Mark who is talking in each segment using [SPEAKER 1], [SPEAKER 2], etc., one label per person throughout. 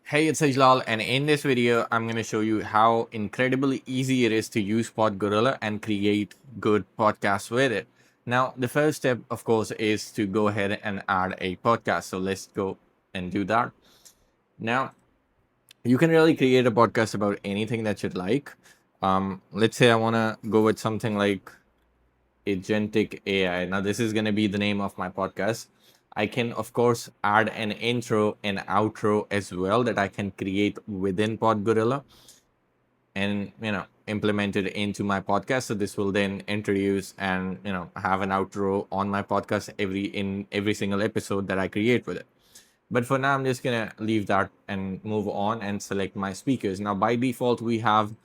[SPEAKER 1] Hey, it's Ajlal, and in this video, I'm going to show you how incredibly easy it is to use PodGorilla and create good podcasts with it. Now, the first step, of course, is to go ahead and add a podcast. So let's go and do that. Now, you can really create a podcast about anything that you'd like. Let's say I want to go with something like agentic AI. Now, this is going to be the name of my podcast. I can, of course, add an intro and outro as well that I can create within PodGorilla and implement it into my podcast. So this will then introduce and have an outro on my podcast in every single episode that I create with it. But for now, I'm just gonna leave that and move on and select my speakers. Now, by default, we have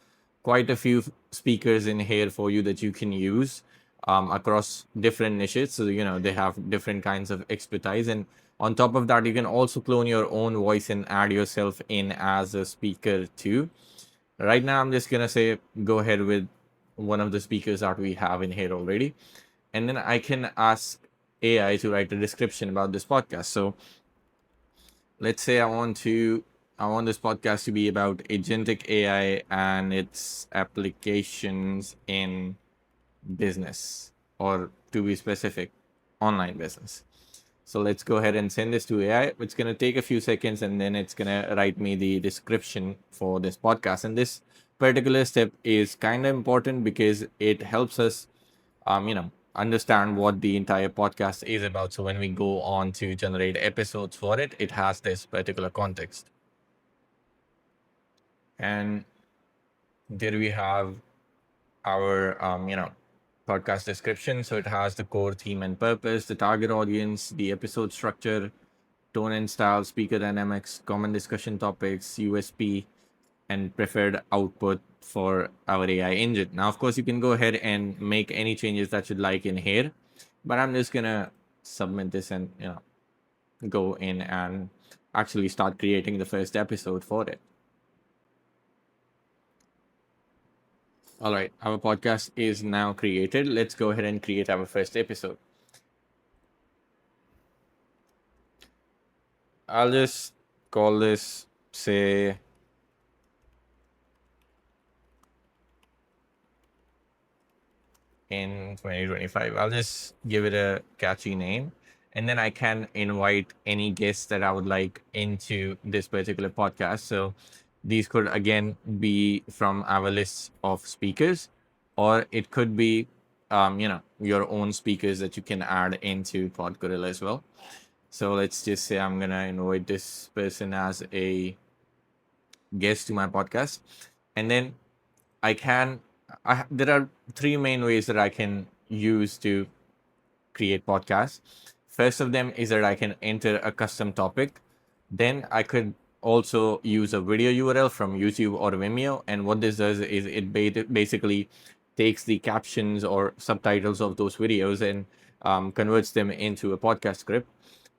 [SPEAKER 1] quite a few speakers in here for you that you can use across different niches. So, they have different kinds of expertise. And on top of that, you can also clone your own voice and add yourself in as a speaker too. Right now, I'm just gonna say go ahead with one of the speakers that we have in here already. And then I can ask AI to write a description about this podcast. So let's say I want this podcast to be about agentic AI and its applications in business, or to be specific, online business. So let's go ahead and send this to AI. It's going to take a few seconds and then it's going to write me the description for this podcast. And this particular step is kind of important because it helps us understand what the entire podcast is about. So when we go on to generate episodes for it, it has this particular context. And there we have our podcast description. So it has the core theme and purpose, the target audience, the episode structure, tone and style, speaker dynamics, common discussion topics, USP, and preferred output for our AI engine. Now, of course, you can go ahead and make any changes that you'd like in here, but I'm just gonna submit this and go in and actually start creating the first episode for it. All right, our podcast is now created. Let's go ahead and create our first episode. I'll just call this, say, in 2025. I'll just give it a catchy name. And then I can invite any guests that I would like into this particular podcast. So these could again be from our list of speakers, or it could be, your own speakers that you can add into PodGorilla as well. So let's just say I'm gonna invite this person as a guest to my podcast, and then there are three main ways that I can use to create podcasts. First of them is that I can enter a custom topic. Then I could also use a video URL from YouTube or Vimeo. And what this does is it basically takes the captions or subtitles of those videos and converts them into a podcast script.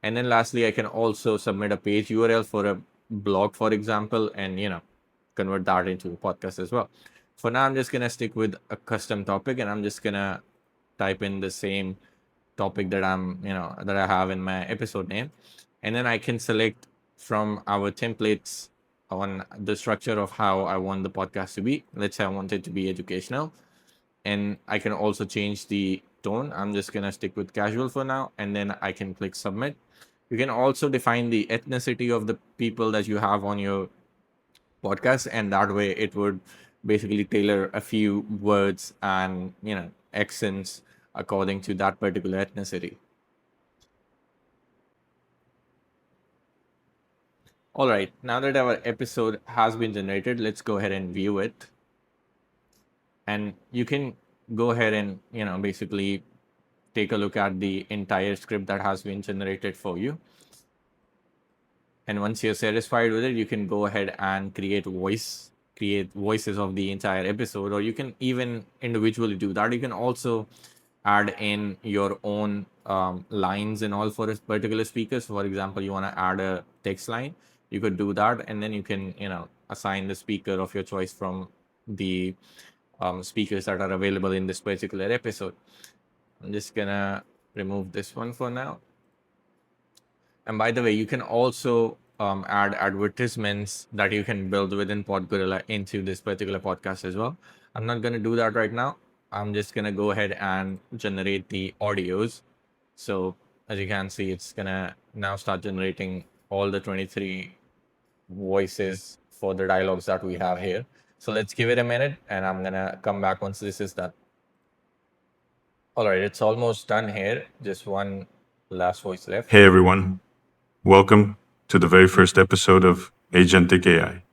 [SPEAKER 1] And then lastly, I can also submit a page URL for a blog, for example, and convert that into a podcast as well. For now, I'm just gonna stick with a custom topic, and I'm just gonna type in the same topic that I have in my episode name, and then I can select from our templates on the structure of how I want the podcast to be. Let's say I want it to be educational, and I can also change the tone. I'm just gonna stick with casual for now, and then I can click submit. You can also define the ethnicity of the people that you have on your podcast, and that way it would basically tailor a few words and accents according to that particular ethnicity. All right, now that our episode has been generated, let's go ahead and view it. And you can go ahead and basically take a look at the entire script that has been generated for you. And once you're satisfied with it, you can go ahead and create voices of the entire episode, or you can even individually do that. You can also add in your own lines and all for a particular speaker. So for example, you want to add a text line, you could do that, and then you can assign the speaker of your choice from the speakers that are available in this particular episode. I'm just gonna remove this one for now. And by the way, you can also add advertisements that you can build within PodGorilla into this particular podcast as well. I'm not going to do that right now. I'm just going to go ahead and generate the audios. So as you can see, it's going to now start generating all the 23 voices for the dialogues that we have here. So let's give it a minute and I'm going to come back once this is done. All right, it's almost done here. Just one last voice left.
[SPEAKER 2] Hey everyone, welcome to the very first episode of Agentic AI.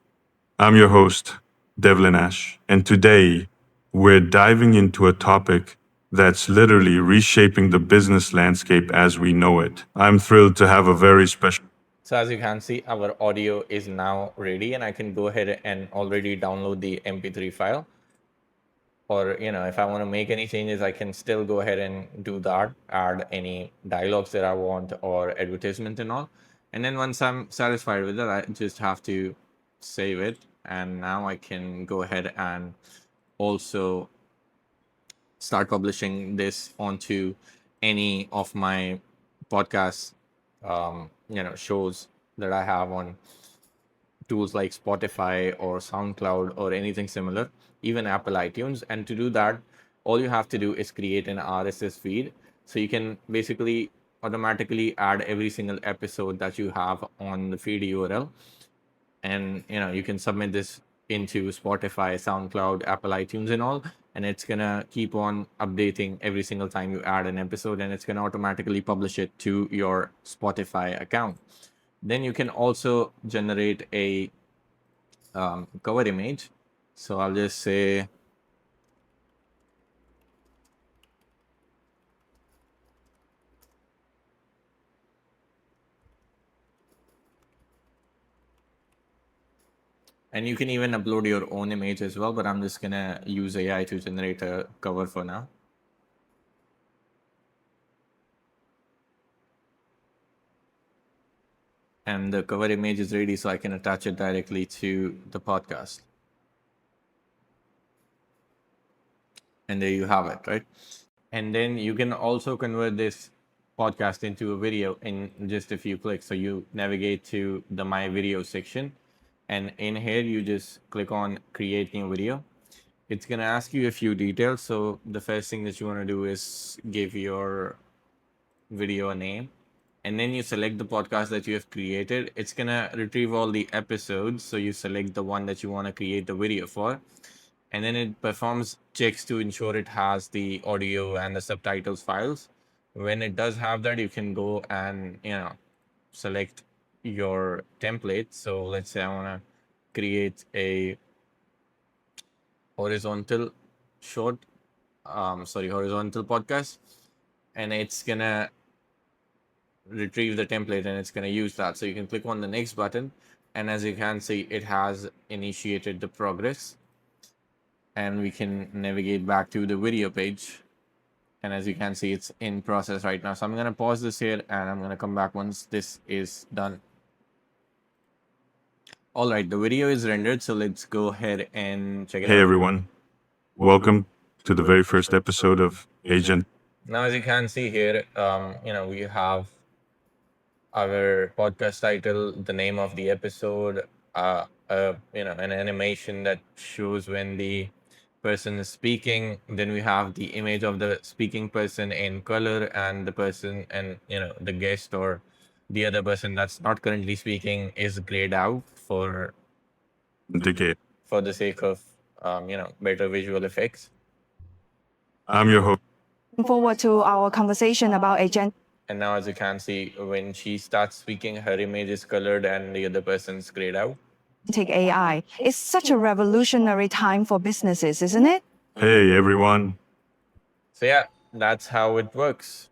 [SPEAKER 2] I'm your host, Devlin Ash, and today we're diving into a topic that's literally reshaping the business landscape as we know it. I'm thrilled to have a very special.
[SPEAKER 1] So as you can see, our audio is now ready and I can go ahead and already download the MP3 file. Or, if I want to make any changes, I can still go ahead and do that, add any dialogues that I want or advertisement and all. And then once I'm satisfied with it, I just have to save it. And now I can go ahead and also start publishing this onto any of my podcast shows that I have on tools like Spotify or SoundCloud or anything similar, even Apple iTunes. And to do that, all you have to do is create an RSS feed. So you can basically automatically add every single episode that you have on the feed URL. And you can submit this into Spotify, SoundCloud, Apple iTunes and all. And it's gonna keep on updating every single time you add an episode, and it's gonna automatically publish it to your Spotify account. Then you can also generate a cover image. So I'll just say and you can even upload your own image as well, but I'm just gonna use AI to generate a cover for now. And the cover image is ready, so I can attach it directly to the podcast. And there you have it, right? And then you can also convert this podcast into a video in just a few clicks. So you navigate to the My Video section, and in here you just click on Create New Video. It's going to ask you a few details. So the first thing that you want to do is give your video a name, and then you select the podcast that you have created. It's going to retrieve all the episodes. So you select the one that you want to create the video for, and then it performs checks to ensure it has the audio and the subtitles files. When it does have that, you can go and select your template. So let's say I want to create a horizontal horizontal podcast, and it's gonna retrieve the template and it's gonna use that. So you can click on the next button, and as you can see, it has initiated the progress. And we can navigate back to the video page, and as you can see, it's in process right now. So I'm going to pause this here and I'm going to come back once this is done. All right, the video is rendered, so let's go ahead and check it out.
[SPEAKER 2] Hey everyone, welcome to the very first episode of Agent.
[SPEAKER 1] Now as you can see here, we have our podcast title, the name of the episode, an animation that shows when the person is speaking. Then we have the image of the speaking person in color, and the person and the guest or the other person that's not currently speaking is grayed out for the sake of better visual effects.
[SPEAKER 2] I'm your host.
[SPEAKER 3] Forward to our conversation about agent.
[SPEAKER 1] And now as you can see, when she starts speaking, her image is colored and the other person's grayed out.
[SPEAKER 3] Take AI. It's such a revolutionary time for businesses, isn't it?
[SPEAKER 2] Hey everyone.
[SPEAKER 1] So yeah, that's how it works.